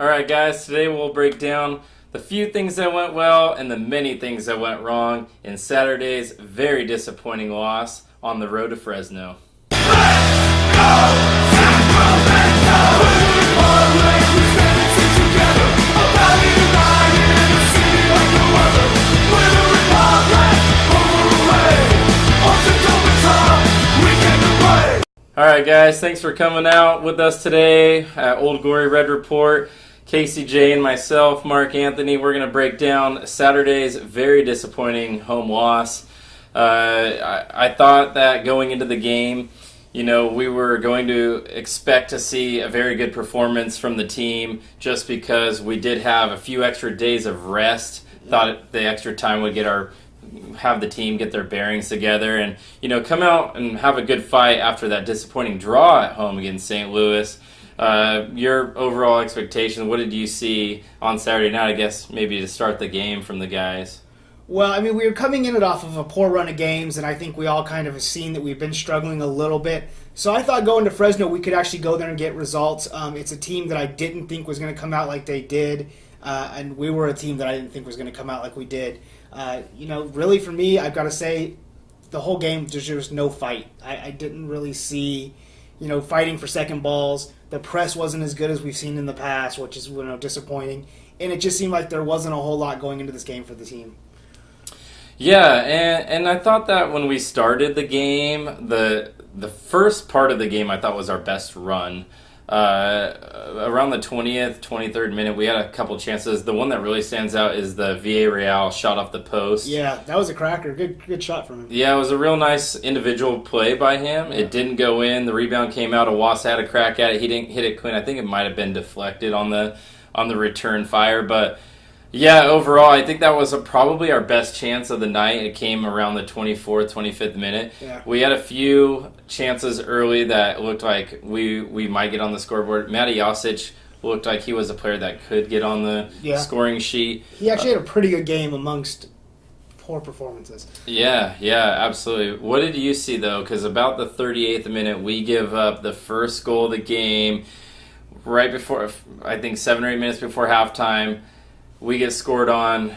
All right, guys, today we'll break down the few things that went well and the many things that went wrong in Saturday's very disappointing loss on the road to Fresno. All right, guys, thanks for coming out with us today at Old Glory Red Report. Casey J and myself, Mark Anthony, we're going to break down Saturday's very disappointing home loss. I thought that going into the game, we were going to expect to see a very good performance from the team just because we did have a few extra days of rest. Thought the extra time would have the team get their bearings together and, come out and have a good fight after that disappointing draw at home against St. Louis. Your overall expectation, what did you see on Saturday night, I guess, maybe to start the game from the guys? Well, we were coming in it off of a poor run of games, and I think we all kind of have seen that we've been struggling a little bit. So I thought going to Fresno, we could actually go there and get results. It's a team that I didn't think was going to come out like they did, and we were a team that I didn't think was going to come out like we did. Really for me, I've got to say, the whole game, there's just no fight. I didn't really see, fighting for second balls. The press wasn't as good as we've seen in the past, which is disappointing. And it just seemed like there wasn't a whole lot going into this game for the team. Yeah, and I thought that when we started the game, the first part of the game I thought was our best run. Around the 20th, 23rd minute, we had a couple chances. The one that really stands out is the Villarreal shot off the post. Yeah, that was a cracker. Good shot from him. Yeah, it was a real nice individual play by him. Yeah. It didn't go in. The rebound came out. Awasa had a crack at it. He didn't hit it clean. I think it might have been deflected on the return fire. But, yeah, overall, I think that was probably our best chance of the night. It came around the 24th, 25th minute. Yeah. We had a few chances early that looked like we might get on the scoreboard. Matty Josic looked like he was a player that could get on the scoring sheet. He actually had a pretty good game amongst poor performances. Yeah, absolutely. What did you see, though? Because about the 38th minute, we give up the first goal of the game right before, I think 7 or 8 minutes before halftime. We get scored on.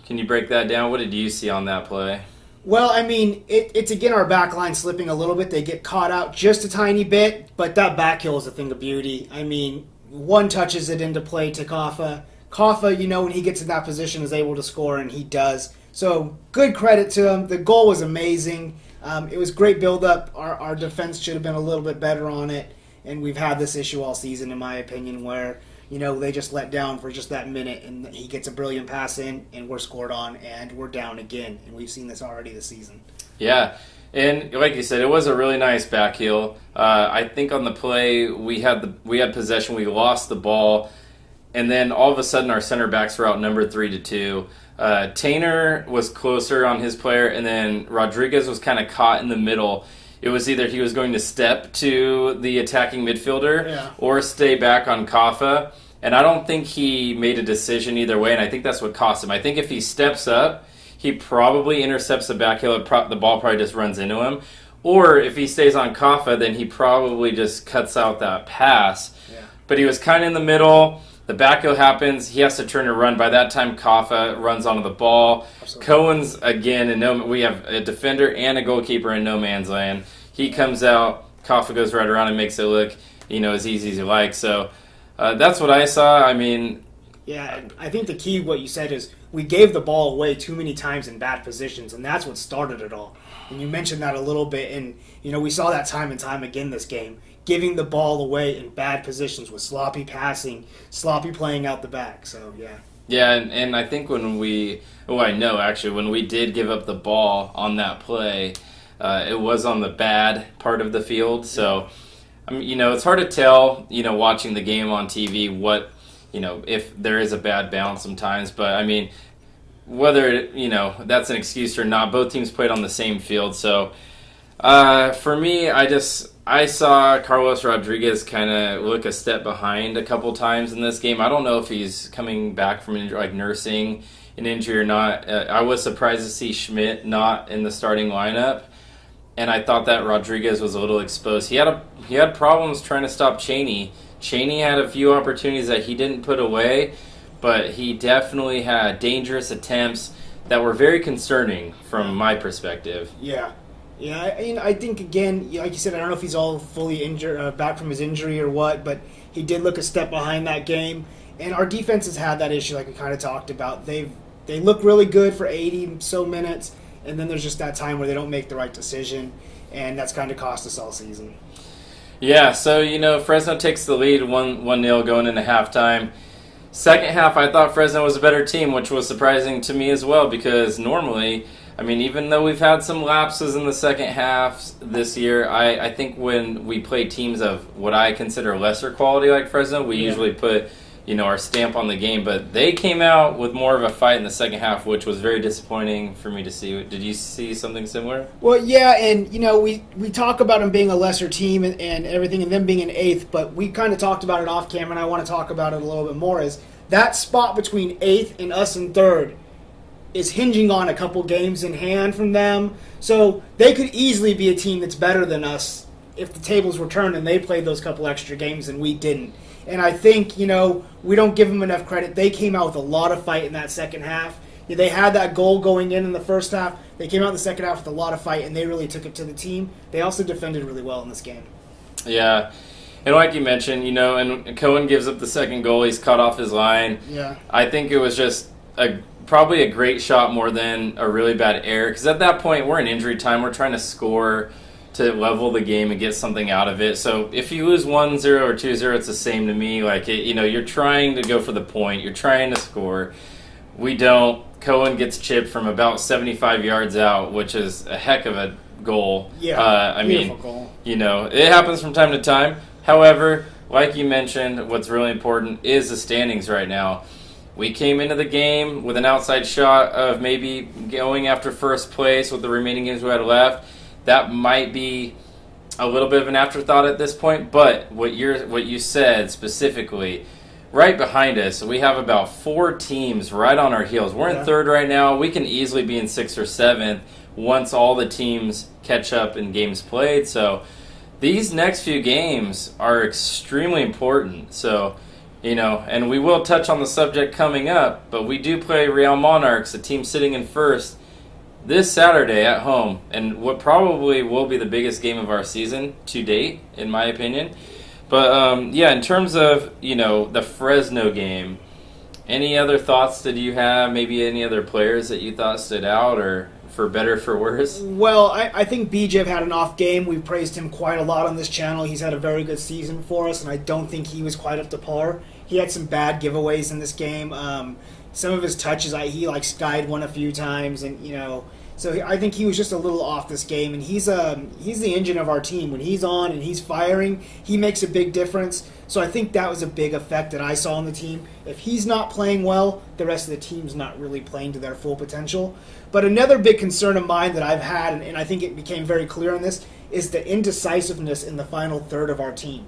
Can you break that down? What did you see on that play? Well, it's again our back line slipping a little bit. They get caught out just a tiny bit, but that back heel is a thing of beauty. One touches it into play to Kaffa. Kaffa, when he gets in that position, is able to score, and he does. So good credit to him. The goal was amazing. It was great build-up. Our defense should have been a little bit better on it, and we've had this issue all season, in my opinion, where they just let down for just that minute, and he gets a brilliant pass in, and we're scored on, and we're down again. And we've seen this already this season. Yeah, and like you said, it was a really nice back heel. I think on the play, we had possession, we lost the ball, and then all of a sudden our center backs were outnumbered 3-2. Tainer was closer on his player, and then Rodriguez was kind of caught in the middle. It was either he was going to step to the attacking midfielder or stay back on Kaffa. And I don't think he made a decision either way, and I think that's what cost him. I think if he steps up, he probably intercepts the back heel. The ball probably just runs into him. Or if he stays on Kaffa, then he probably just cuts out that pass. Yeah. But he was kind of in the middle. The back heel happens. He has to turn and run. By that time, Kaffa runs onto the ball. Absolutely. Cohen's, again, we have a defender and a goalkeeper in no man's land. He comes out. Kaffa goes right around and makes it look, as easy as you like. So that's what I saw. Yeah, I think the key, what you said, is we gave the ball away too many times in bad positions, and that's what started it all. And you mentioned that a little bit, and, we saw that time and time again this game. Giving the ball away in bad positions with sloppy passing, sloppy playing out the back. So, yeah. Yeah, and I think when we did give up the ball on that play, it was on the bad part of the field. So, it's hard to tell, watching the game on TV what, if there is a bad bounce sometimes. But, whether, that's an excuse or not, both teams played on the same field. So, for me, I saw Carlos Rodriguez kind of look a step behind a couple times in this game. I don't know if he's coming back from nursing an injury or not. I was surprised to see Schmidt not in the starting lineup, and I thought that Rodriguez was a little exposed. He had problems trying to stop Cheney Cheney had a few opportunities that he didn't put away, but he definitely had dangerous attempts that were very concerning from my perspective. Yeah. Yeah, I think, again, like you said, I don't know if he's all fully injured, back from his injury or what, but he did look a step behind that game. And our defense has had that issue, like we kind of talked about. They look really good for 80 so minutes, and then there's just that time where they don't make the right decision, and that's kind of cost us all season. Yeah, so, Fresno takes the lead 1-0 going into halftime. Second half, I thought Fresno was a better team, which was surprising to me as well, because normally, even though we've had some lapses in the second half this year, I think when we play teams of what I consider lesser quality like Fresno, we usually put, our stamp on the game. But they came out with more of a fight in the second half, which was very disappointing for me to see. Did you see something similar? Well, yeah, and, we talk about them being a lesser team and everything, and them being an eighth, but we kind of talked about it off camera, and I want to talk about it a little bit more, is that spot between eighth and us in third is hinging on a couple games in hand from them. So they could easily be a team that's better than us if the tables were turned and they played those couple extra games and we didn't. And I think, we don't give them enough credit. They came out with a lot of fight in that second half. They had that goal going in the first half. They came out in the second half with a lot of fight, and they really took it to the team. They also defended really well in this game. Yeah. And like you mentioned, and Cohen gives up the second goal. He's cut off his line. Yeah. I think it was just probably a great shot more than a really bad error. Because at that point, we're in injury time. We're trying to score to level the game and get something out of it. So if you lose 1-0 or 2-0, it's the same to me. You're trying to go for the point. You're trying to score. We don't. Cohen gets chipped from about 75 yards out, which is a heck of a goal. Yeah, beautiful goal. It happens from time to time. However, like you mentioned, what's really important is the standings right now. We came into the game with an outside shot of maybe going after first place with the remaining games we had left. That might be a little bit of an afterthought at this point, but what you said specifically, right behind us, we have about 4 teams right on our heels. We're in third right now. We can easily be in 6th or 7th once all the teams catch up in games played. So these next few games are extremely important. So, and we will touch on the subject coming up, but we do play Real Monarchs, a team sitting in first, this Saturday at home, and what probably will be the biggest game of our season to date, in my opinion. But, in terms of, the Fresno game, any other thoughts that you have? Maybe any other players that you thought stood out, or for better, for worse? Well, I think BJ had an off game. We've praised him quite a lot on this channel. He's had a very good season for us, and I don't think he was quite up to par. He had some bad giveaways in this game. Some of his touches, he skied one a few times, and so I think he was just a little off this game. And he's the engine of our team. When he's on and he's firing, he makes a big difference. So I think that was a big effect that I saw on the team. If he's not playing well, the rest of the team's not really playing to their full potential. But another big concern of mine that I've had, and I think it became very clear on this, is the indecisiveness in the final third of our team.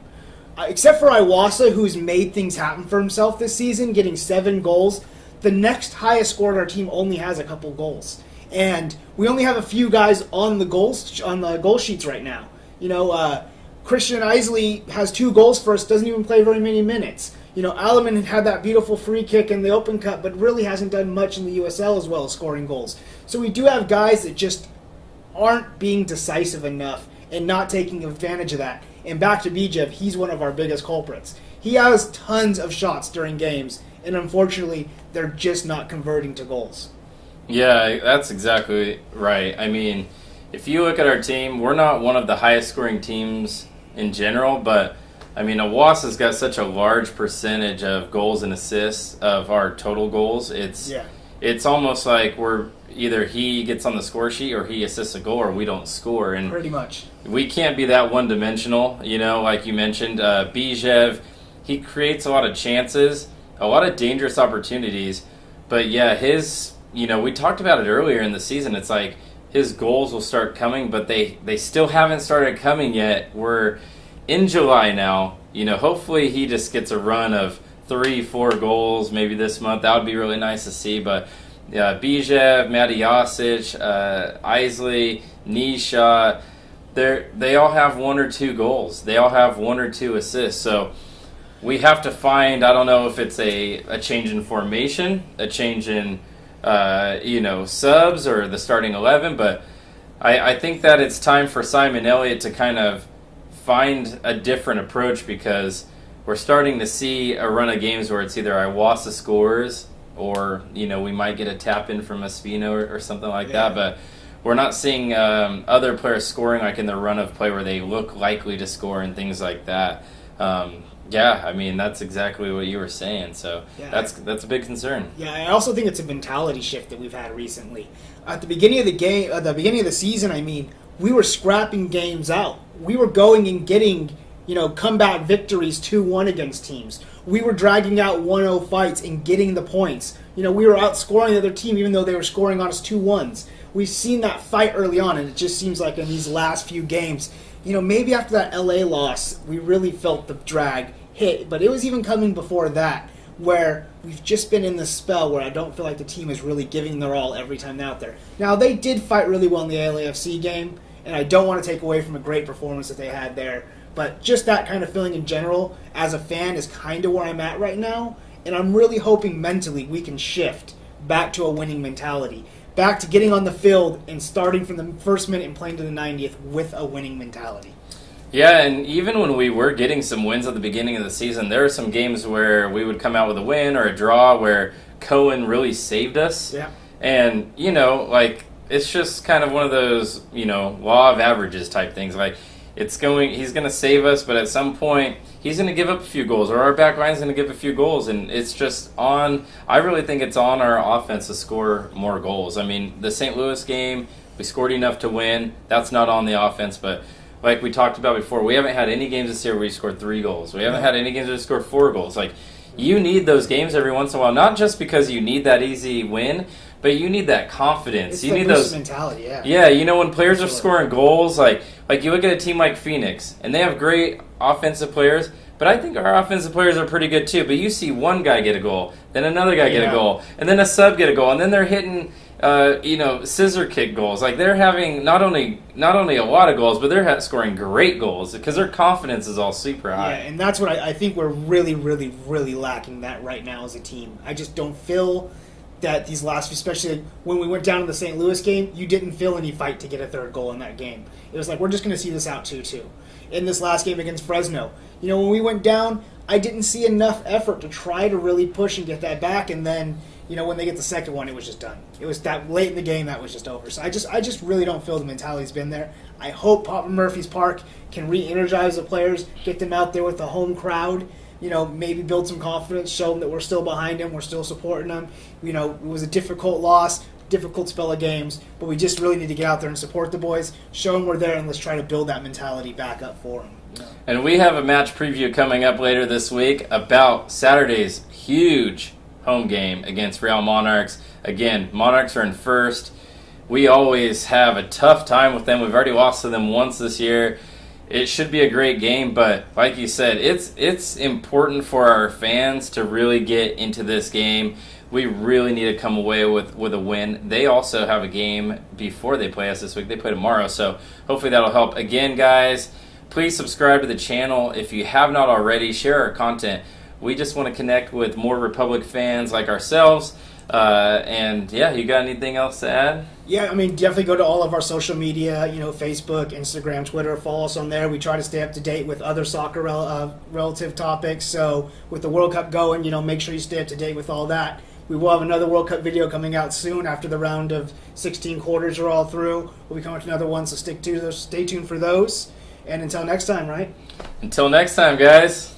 Except for Iwasa, who's made things happen for himself this season, getting 7 goals, the next highest scorer on our team only has a couple goals. And we only have a few guys on the goal sheets right now. Christian Isley has 2 goals for us, doesn't even play very many minutes. Alleman had that beautiful free kick in the Open Cup, but really hasn't done much in the USL as well as scoring goals. So we do have guys that just aren't being decisive enough and not taking advantage of that. And back to Bijev, he's one of our biggest culprits. He has tons of shots during games, and unfortunately, they're just not converting to goals. Yeah, that's exactly right. If you look at our team, we're not one of the highest scoring teams in general, but Awasa's got such a large percentage of goals and assists of our total goals. It's almost like we're either he gets on the score sheet or he assists a goal or we don't score. And pretty much. We can't be that one-dimensional, like you mentioned. Bijev, he creates a lot of chances, a lot of dangerous opportunities, but we talked about it earlier in the season. It's like his goals will start coming, but they still haven't started coming yet. We're in July now. Hopefully he just gets a run of 3-4 goals maybe this month. That would be really nice to see. But Bijev, Matty Josic, Isley, Nisha, they all have 1 or 2 goals. They all have 1 or 2 assists. So we have to find, I don't know if it's a change in formation, a change in, subs or the starting 11, but I think that it's time for Simon Elliott to kind of find a different approach, because we're starting to see a run of games where it's either Iwasa scores or, we might get a tap in from Espino or something like that, but we're not seeing other players scoring like in the run of play where they look likely to score and things like that. That's exactly what you were saying. So that's a big concern. Yeah, I also think it's a mentality shift that we've had recently. At the beginning of the game, at the beginning of the season, we were scrapping games out. We were going and getting, comeback victories 2-1 against teams. We were dragging out 1-0 fights and getting the points. We were outscoring the other team even though they were scoring on us 2-1s. We've seen that fight early on, and it just seems like in these last few games, maybe after that LA loss, we really felt the drag hit, but it was even coming before that, where we've just been in this spell where I don't feel like the team is really giving their all every time they're out there. Now, they did fight really well in the LAFC game, and I don't want to take away from a great performance that they had there, but just that kind of feeling in general, as a fan, is kind of where I'm at right now, and I'm really hoping mentally we can shift back to a winning mentality, back to getting on the field and starting from the first minute and playing to the 90th with a winning mentality. Yeah, and even when we were getting some wins at the beginning of the season, there were some games where we would come out with a win or a draw where Cohen really saved us. Yeah. And, it's just kind of one of those, law of averages type things. He's going to save us, but at some point he's going to give up a few goals, or our back line's going to give a few goals, and it's just I really think it's on our offense to score more goals. The St. Louis game, we scored enough to win. That's not on the offense, but like we talked about before, we haven't had any games this year where we scored 3 goals. We haven't had any games where we scored 4 goals. You need those games every once in a while, not just because you need that easy win, but you need that confidence. It's you need those those mentality, yeah. Yeah, when players are scoring goals, like you look at a team like Phoenix, and they have great offensive players, but I think our offensive players are pretty good too. But you see one guy get a goal, then another guy get a goal, and then a sub get a goal, and then they're hitting scissor kick goals. They're having not only a lot of goals, but they're scoring great goals because their confidence is all super high. Yeah, and that's what I think we're really, really, really lacking that right now as a team. I just don't feel that these last few, especially when we went down to the St. Louis game, you didn't feel any fight to get a third goal in that game. It was we're just going to see this out 2-2. In this last game against Fresno, when we went down, I didn't see enough effort to try to really push and get that back, and then when they get the second one, it was just done. It was that late in the game that was just over. So I just really don't feel the mentality's been there. I hope Papa Murphy's Park can re-energize the players, get them out there with the home crowd, maybe build some confidence, show them that we're still behind them, we're still supporting them. It was a difficult loss, difficult spell of games, but we just really need to get out there and support the boys, show them we're there, and let's try to build that mentality back up for them. And we have a match preview coming up later this week about Saturday's huge home game against Real Monarchs. Again, Monarchs are in first. We always have a tough time with them. We've already lost to them once this year. It should be a great game, but like you said, it's important for our fans to really get into this game. We really need to come away with a win. They also have a game before they play us this week. They play tomorrow, so hopefully that'll help. Again, guys, please subscribe to the channel if you have not already. Share our content. We just want to connect with more Republic fans like ourselves. You got anything else to add? Yeah, definitely go to all of our social media, Facebook, Instagram, Twitter. Follow us on there. We try to stay up to date with other soccer relative topics. So with the World Cup going, make sure you stay up to date with all that. We will have another World Cup video coming out soon after the round of 16 quarters are all through. We'll be coming to another one, so stay tuned for those. And until next time, right? Until next time, guys.